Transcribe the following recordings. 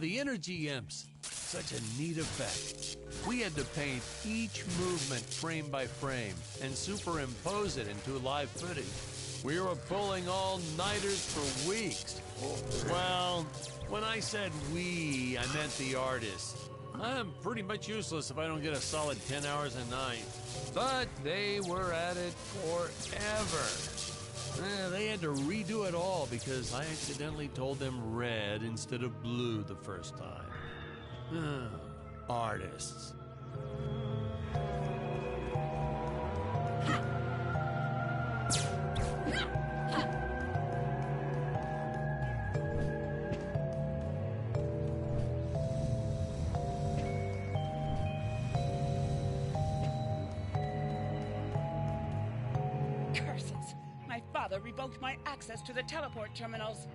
The energy imps. Such a neat effect. We had to paint each movement frame by frame and superimpose it into live footage. We were pulling all-nighters for weeks. Well, when I said we, I meant the artists. I'm pretty much useless if I don't get a solid 10 hours a night. But they were at it forever. They had to redo it all because I accidentally told them red instead of blue the first time. Artists. Revoked my access to the teleport terminals.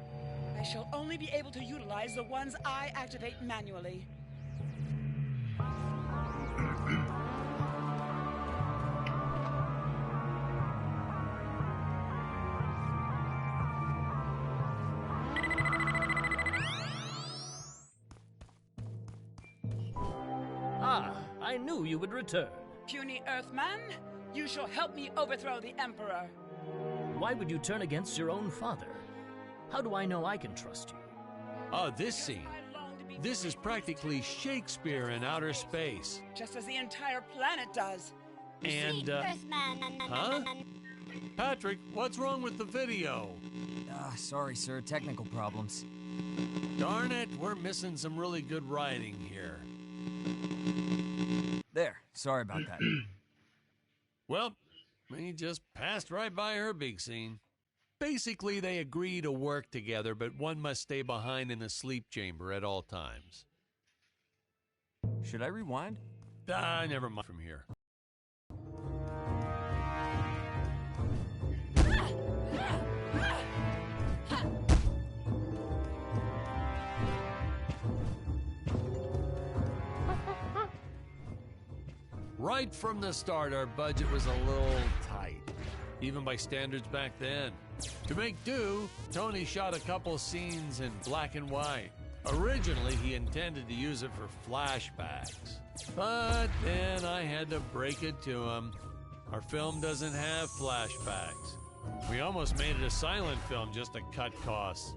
I shall only be able to utilize the ones I activate manually. Ah, I knew you would return. Puny Earthman, you shall help me overthrow the Emperor. Why would you turn against your own father? How do I know I can trust you? Oh, this scene. This is practically Shakespeare in outer space. Just as the entire planet does. And, huh? Patrick, what's wrong with the video? Sorry, sir. Technical problems. Darn it, we're missing some really good writing here. There. Sorry about that. Well, we just passed right by her big scene. Basically, they agree to work together, but one must stay behind in the sleep chamber at all times. Should I rewind? Never mind from here. Right from the start, our budget was a little tight, even by standards back then. To make do, Tony shot a couple scenes in black and white. Originally, he intended to use it for flashbacks. But then I had to break it to him. Our film doesn't have flashbacks. We almost made it a silent film just to cut costs.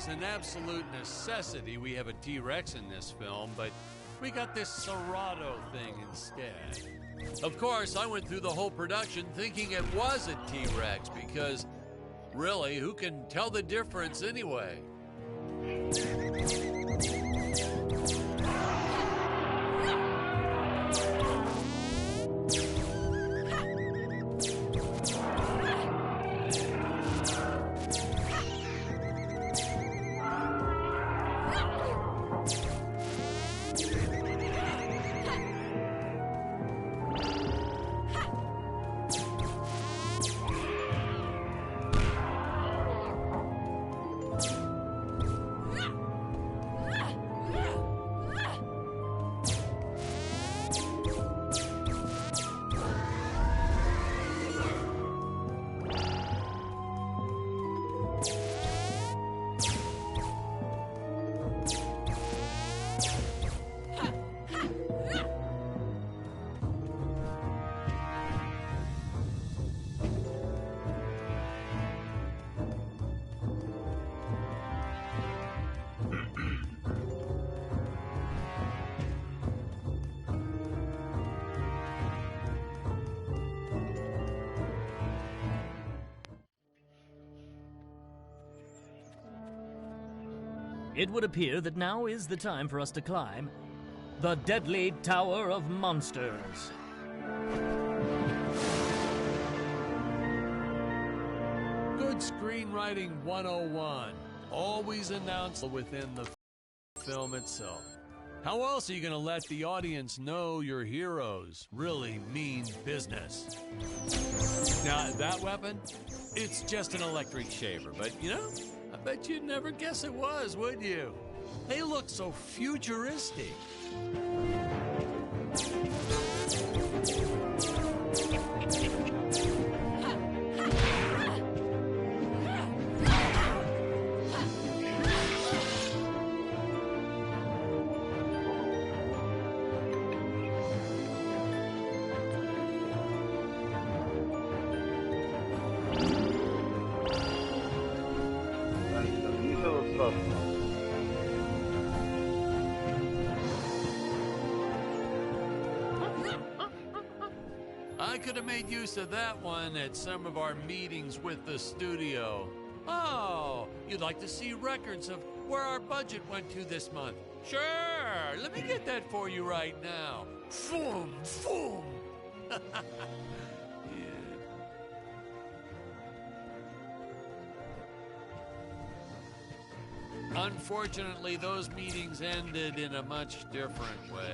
An absolute necessity we have a T-Rex in this film, but we got this Serato thing instead. Of course, I went through the whole production thinking it was a T-Rex because, really, who can tell the difference anyway? It would appear that now is the time for us to climb the Deadly Tower of Monsters. Good screenwriting 101. Always announced within the film itself. How else are you going to let the audience know your heroes really mean business? Now, that weapon, it's just an electric shaver, but you know, I bet you'd never guess it was, would you? They look so futuristic. I could have made use of that one at some of our meetings with the studio. Oh, you'd like to see records of where our budget went to this month? Sure, let me get that for you right now. Boom, boom. Unfortunately, those meetings ended in a much different way.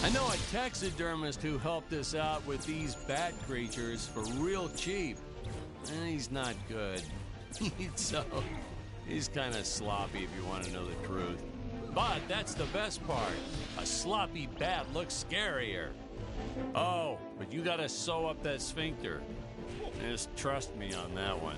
I know a taxidermist who helped us out with these bat creatures for real cheap. He's not good. He's kind of sloppy if you want to know the truth. But that's the best part. A sloppy bat looks scarier. Oh, but you gotta sew up that sphincter. Just trust me on that one.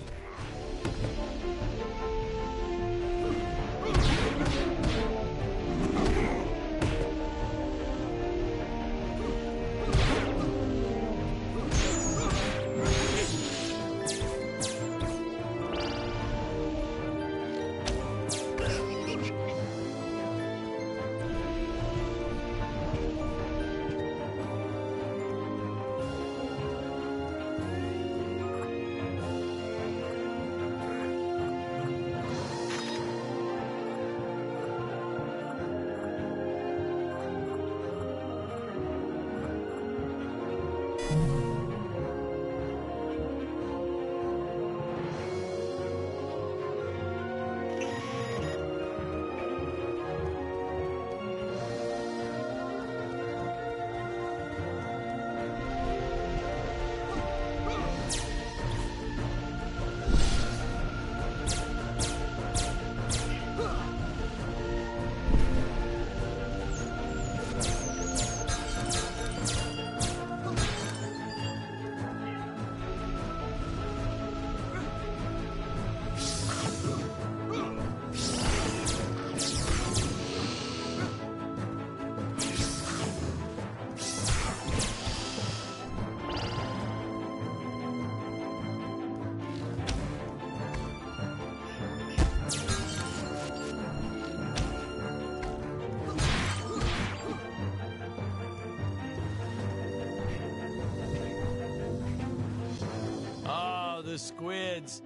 The squids.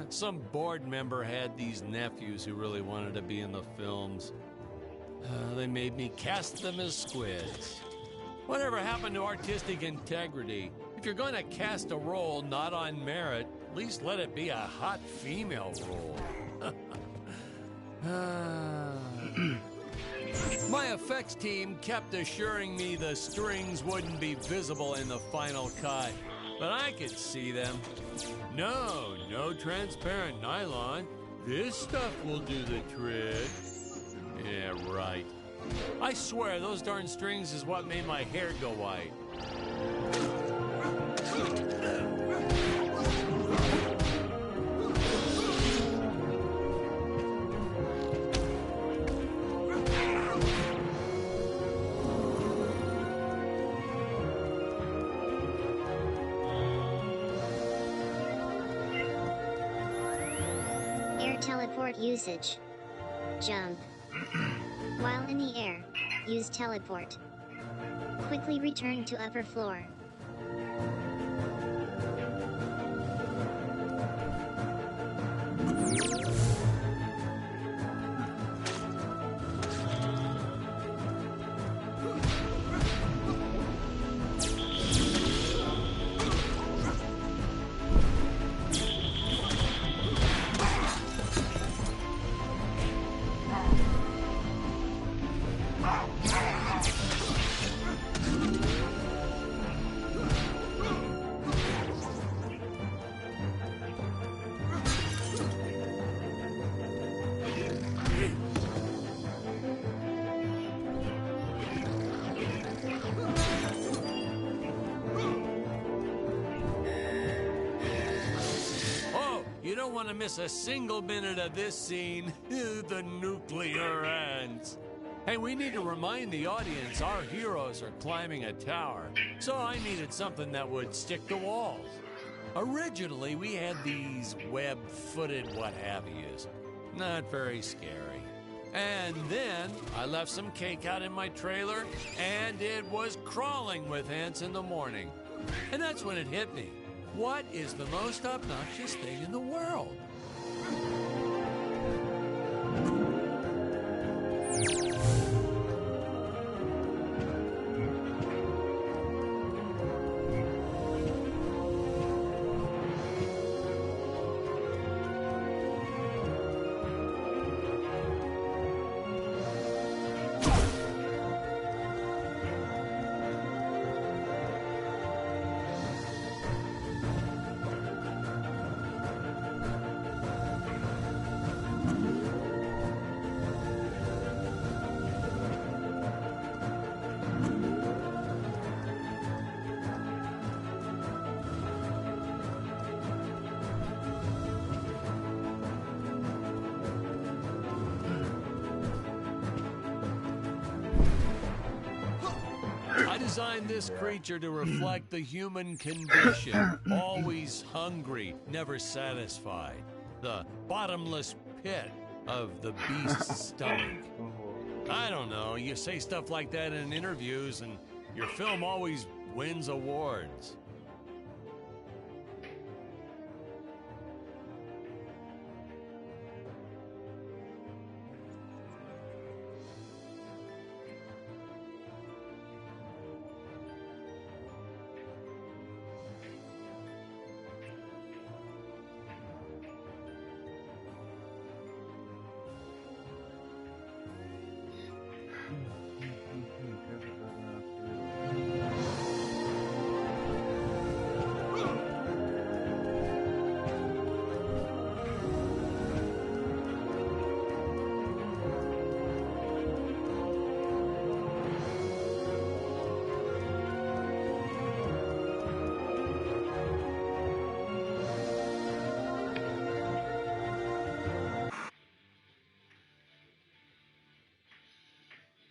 Some board member had these nephews who really wanted to be in the films. They made me cast them as squids. Whatever happened to artistic integrity? If you're going to cast a role not on merit, at least let it be a hot female role. My effects team kept assuring me the strings wouldn't be visible in the final cut. But I could see them. No transparent nylon. This stuff will do the trick. Yeah, right. I swear those darn strings is what made my hair go white. Teleport usage. Jump. While in the air, use teleport. Quickly return to upper floor. You don't want to miss a single minute of this scene. The nuclear ants. Hey, we need to remind the audience our heroes are climbing a tower, so I needed something that would stick to walls. Originally, we had these web-footed what-have-yous. Not very scary. And then I left some cake out in my trailer, and it was crawling with ants in the morning. And that's when it hit me. What is the most obnoxious thing in the world? I designed this creature to reflect the human condition. Always hungry, never satisfied. The bottomless pit of the beast's stomach. I don't know, you say stuff like that in interviews and your film always wins awards.